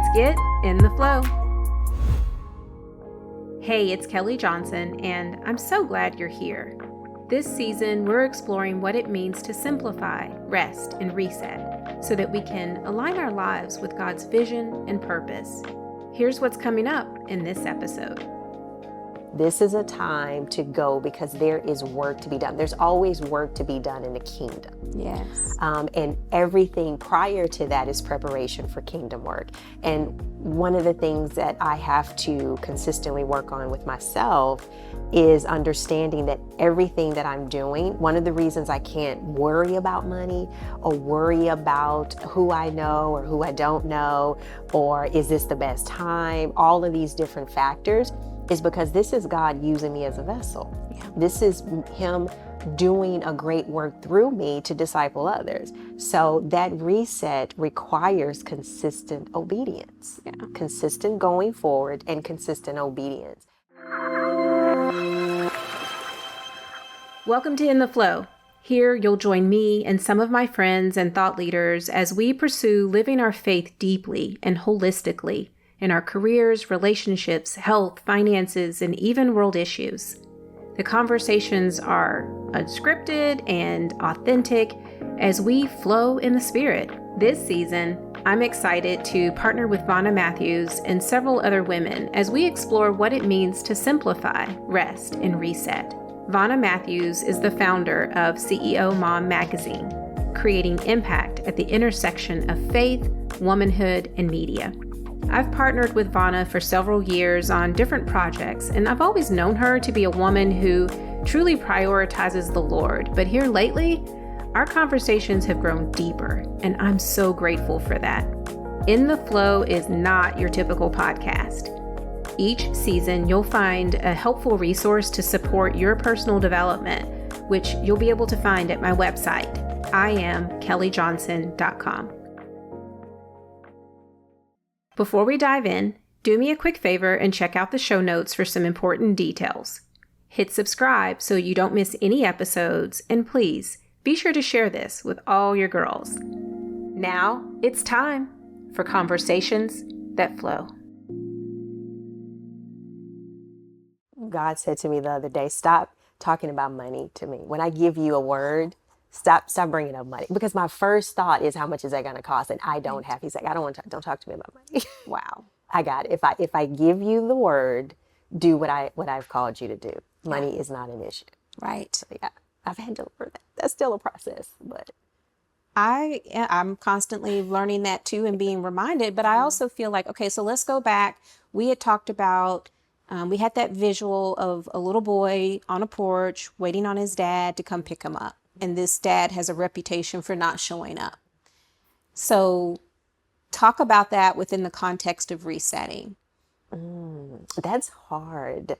Let's get in the flow. Hey, it's Kelley Johnson, and I'm so glad you're here. This season, we're exploring what it means to simplify, rest, and reset so that we can align our lives with God's vision and purpose. Here's what's coming up in this episode. This is a time to go because there is work to be done. There's always work to be done in the kingdom. Yes. And everything prior to that is preparation for kingdom work. And one of the things that I have to consistently work on with myself is understanding that everything that I'm doing, one of the reasons I can't worry about money or worry about who I know or who I don't know, or is this the best time, all of these different factors, is because this is God using me as a vessel. Yeah. This is Him doing a great work through me to disciple others. So that reset requires consistent obedience, consistent going forward and consistent obedience. Welcome to In the Flow. Here you'll join me and some of my friends and thought leaders as we pursue living our faith deeply and holistically in our careers, relationships, health, finances, and even world issues. The conversations are unscripted and authentic as we flow in the Spirit. This season, I'm excited to partner with Vonna Matthews and several other women as we explore what it means to simplify, rest, and reset. Vonna Matthews is the founder of CEOMOM Magazine, creating impact at the intersection of faith, womanhood, and media. I've partnered with Vonna for several years on different projects, and I've always known her to be a woman who truly prioritizes the Lord. But here lately, our conversations have grown deeper, and I'm so grateful for that. In the Flow is not your typical podcast. Each season, you'll find a helpful resource to support your personal development, which you'll be able to find at my website, iamkelleyjohnson.com. Before we dive in, do me a quick favor and check out the show notes for some important details. Hit subscribe so you don't miss any episodes, and please be sure to share this with all your girls. Now it's time for Conversations That Flow. God said to me the other day, stop talking about money to me. When I give you a word, stop bringing up money, because my first thought is, how much is that going to cost? And I don't have. He's like, I don't talk to me about money. Wow. I got it. If I give you the word, do what I've called you to do. Money is not an issue. Right. So yeah, I've had to learn that. That's still a process, but I'm constantly learning that too and being reminded, but I also feel like, okay, so let's go back. We had talked about, we had that visual of a little boy on a porch waiting on his dad to come pick him up. And this dad has a reputation for not showing up. So talk about that within the context of resetting. That's hard.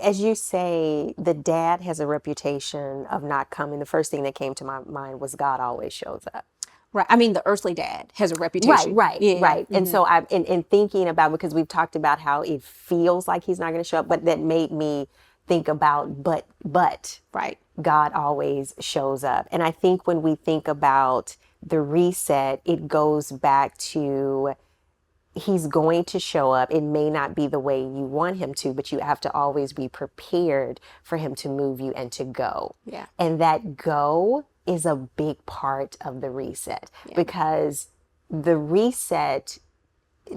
As you say, the dad has a reputation of not coming. The first thing that came to my mind was God always shows up. Right. I mean, the earthly dad has a reputation. Right. Yeah. Right. Mm-hmm. And so I'm in thinking about, because we've talked about how it feels like he's not going to show up, but that made me think about, but right. God always shows up. And I think when we think about the reset, it goes back to, he's going to show up. It may not be the way you want him to, but you have to always be prepared for him to move you and to go. Yeah. And that go is a big part of the reset, because the reset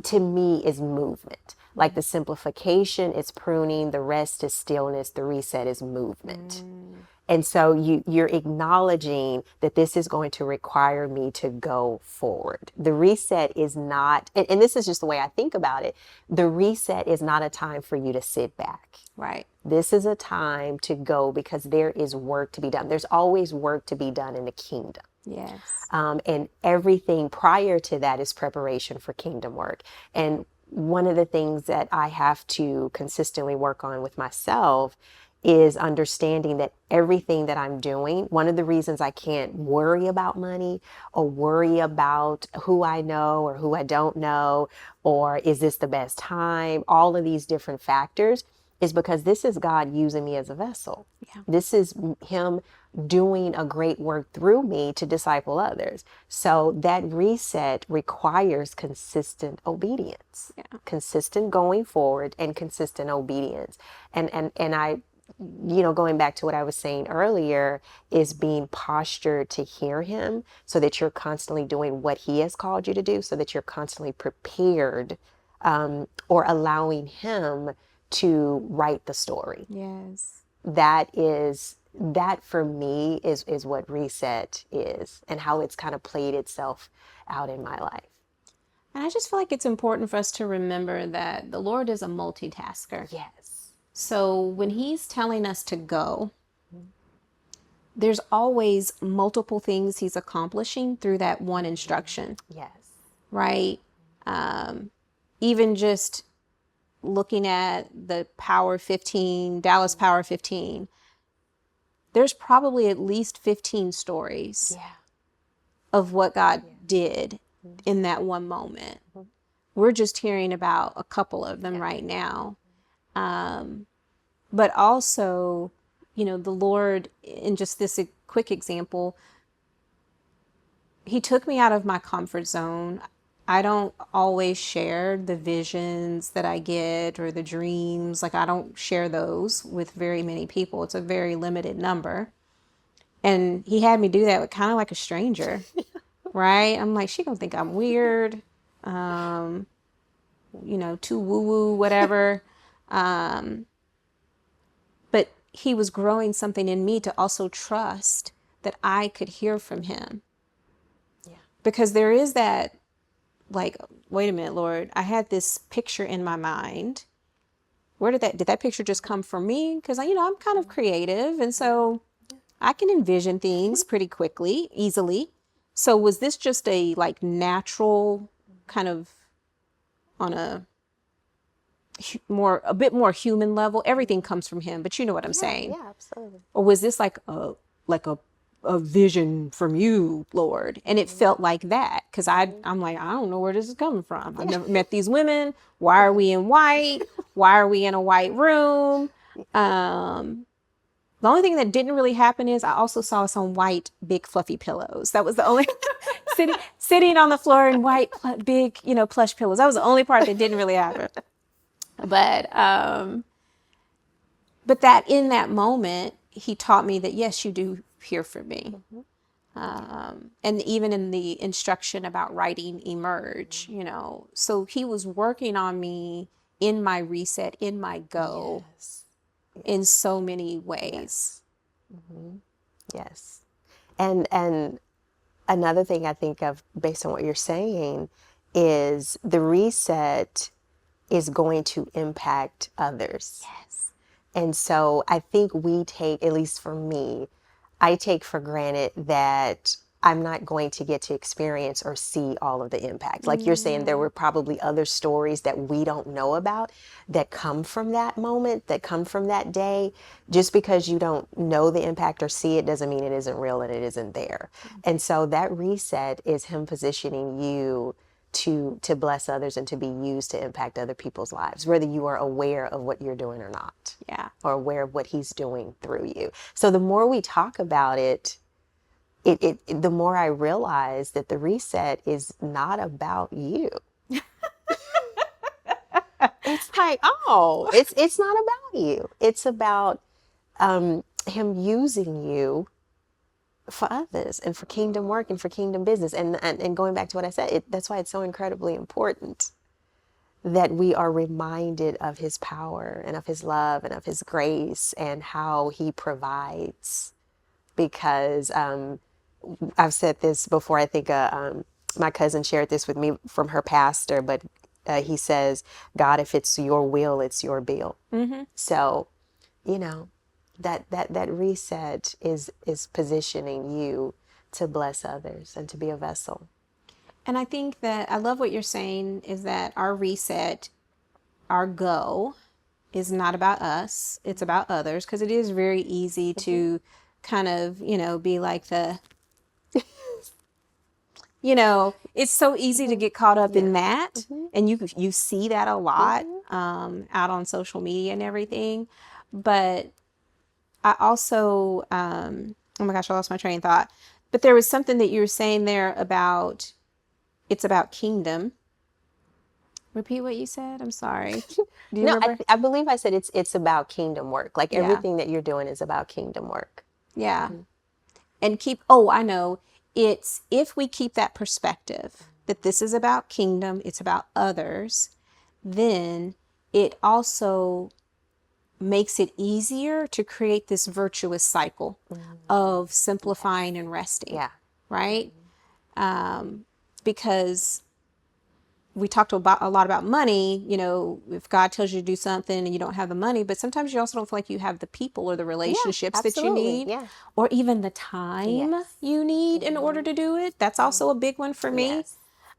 to me is movement. Like the simplification is pruning, the rest is stillness, the reset is movement. And so you're acknowledging that this is going to require me to go forward. The reset is not, and this is just the way I think about it, the reset is not a time for you to sit back. Right. This is a time to go because there is work to be done. There's always work to be done in the kingdom. Yes. And everything prior to that is preparation for kingdom work. And one of the things that I have to consistently work on with myself is understanding that everything that I'm doing, one of the reasons I can't worry about money or worry about who I know or who I don't know, or is this the best time, all of these different factors, is because this is God using me as a vessel. Yeah. This is Him doing a great work through me to disciple others. So that reset requires consistent obedience, consistent going forward and consistent obedience. And I, going back to what I was saying earlier, is being postured to hear him so that you're constantly doing what he has called you to do, so that you're constantly prepared, or allowing him to write the story. Yes. That for me is what reset is, and how it's kind of played itself out in my life. And I just feel like it's important for us to remember that the Lord is a multitasker. Yes. So when he's telling us to go, there's always multiple things he's accomplishing through that one instruction. Yes. Right? Even just looking at the Dallas Power 15, there's probably at least 15 stories of what God did in that one moment. We're just hearing about a couple of them right now. But also, the Lord, in just this quick example, he took me out of my comfort zone. I don't always share the visions that I get or the dreams. Like, I don't share those with very many people. It's a very limited number. And he had me do that with kind of like a stranger, right? I'm like, she gonna think I'm weird, too woo-woo, whatever. But he was growing something in me to also trust that I could hear from him. Yeah. Because there is that, like, wait a minute, Lord, I had this picture in my mind. Where did that picture just come from me? Because, I'm kind of creative. And so I can envision things pretty quickly, easily. So was this just a natural kind of on a bit more human level? Everything comes from him, but you know what I'm saying? Yeah, absolutely. Or was this like a vision from you, Lord? And it felt like that, because I'm like, I don't know where this is coming from. I've never met these women. Why are we in white? Why are we in a white room? The only thing that didn't really happen is I also saw some white, big, fluffy pillows. That was the only sitting on the floor in white, big, plush pillows. That was the only part that didn't really happen. But that in that moment, he taught me that, yes, you do hear from me. And even in the instruction about writing Emerge, so he was working on me in my reset, in my go, in so many ways. Yes. And another thing I think of based on what you're saying is the reset is going to impact others. Yes. And so I think we take, at least for me, I take for granted that I'm not going to get to experience or see all of the impact. Like you're saying, there were probably other stories that we don't know about that come from that moment, that come from that day. Just because you don't know the impact or see it doesn't mean it isn't real and it isn't there. And so that reset is him positioning you to bless others and to be used to impact other people's lives, whether you are aware of what you're doing or not. Yeah. Or aware of what he's doing through you. So the more we talk about it, the more I realize that the reset is not about you. It's like, it's not about you. It's about him using you for others and for kingdom work and for kingdom business. And going back to what I said, that's why it's so incredibly important that we are reminded of his power and of his love and of his grace and how he provides. Because I've said this before, I think my cousin shared this with me from her pastor, but he says, God, if it's your will, it's your bill. So, that reset is positioning you to bless others and to be a vessel. And I think that I love what you're saying is that our reset, our go, is not about us. It's about others, because it is very easy to kind of, be like it's so easy to get caught up in that. And you see that a lot out on social media and everything. But I also, and oh my gosh, I lost my train of thought. But there was something that you were saying there about, it's about kingdom. Repeat what you said. I'm sorry. Do you remember? I believe I said it's about kingdom work. Like everything that you're doing is about kingdom work. Yeah. And I know. It's if we keep that perspective that this is about kingdom, it's about others, then it also makes it easier to create this virtuous cycle of simplifying and resting. Yeah. Right? Because we talked a lot about money, if God tells you to do something and you don't have the money, but sometimes you also don't feel like you have the people or the relationships that you need, or even the time you need in order to do it. That's also a big one for me.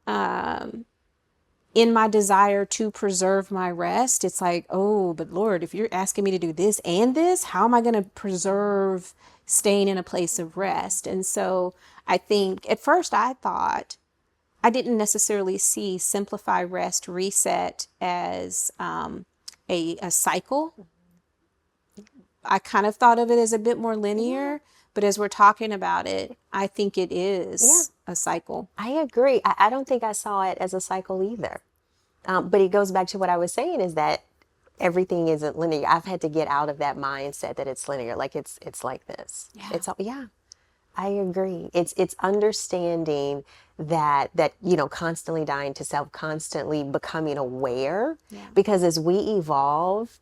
In my desire to preserve my rest, it's like, oh, but Lord, if you're asking me to do this and this, how am I going to preserve staying in a place of rest? And so I think at first I thought, I didn't necessarily see simplify, rest, reset as a cycle. I kind of thought of it as a bit more linear, but as we're talking about it, I think it is a cycle. I agree. I don't think I saw it as a cycle either. But it goes back to what I was saying is that everything isn't linear. I've had to get out of that mindset that it's linear. Like it's like this. Yeah. I agree. It's understanding that constantly dying to self, constantly becoming aware, because as we evolve,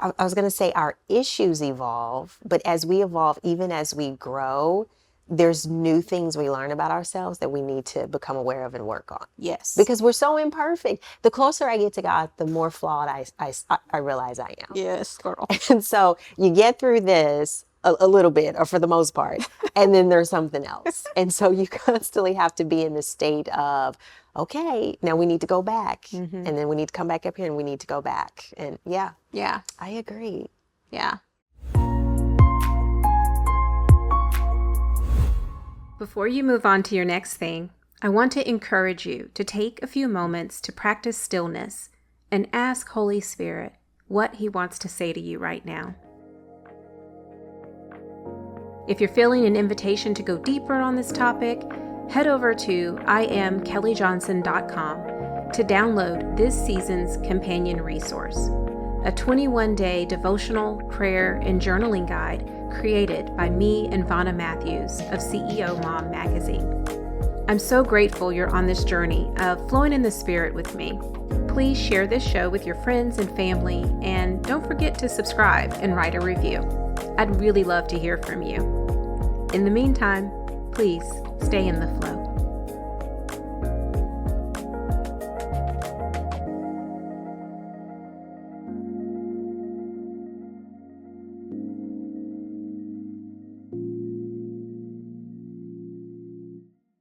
I was going to say our issues evolve, but as we evolve, even as we grow, there's new things we learn about ourselves that we need to become aware of and work on. Yes. Because we're so imperfect. The closer I get to God, the more flawed I realize I am. Yes, girl. And so you get through this a little bit, or for the most part, and then there's something else. And so you constantly have to be in the state of, okay, now we need to go back, and then we need to come back up here and we need to go back. And yeah, I agree. Yeah. Before you move on to your next thing, I want to encourage you to take a few moments to practice stillness and ask Holy Spirit what He wants to say to you right now. If you're feeling an invitation to go deeper on this topic, head over to iamkelleyjohnson.com to download this season's companion resource, a 21-day devotional, prayer, and journaling guide created by me and Vonna Matthews of CEOMOM Magazine. I'm so grateful you're on this journey of flowing in the Spirit with me. Please share this show with your friends and family, and don't forget to subscribe and write a review. I'd really love to hear from you. In the meantime, please stay in the flow.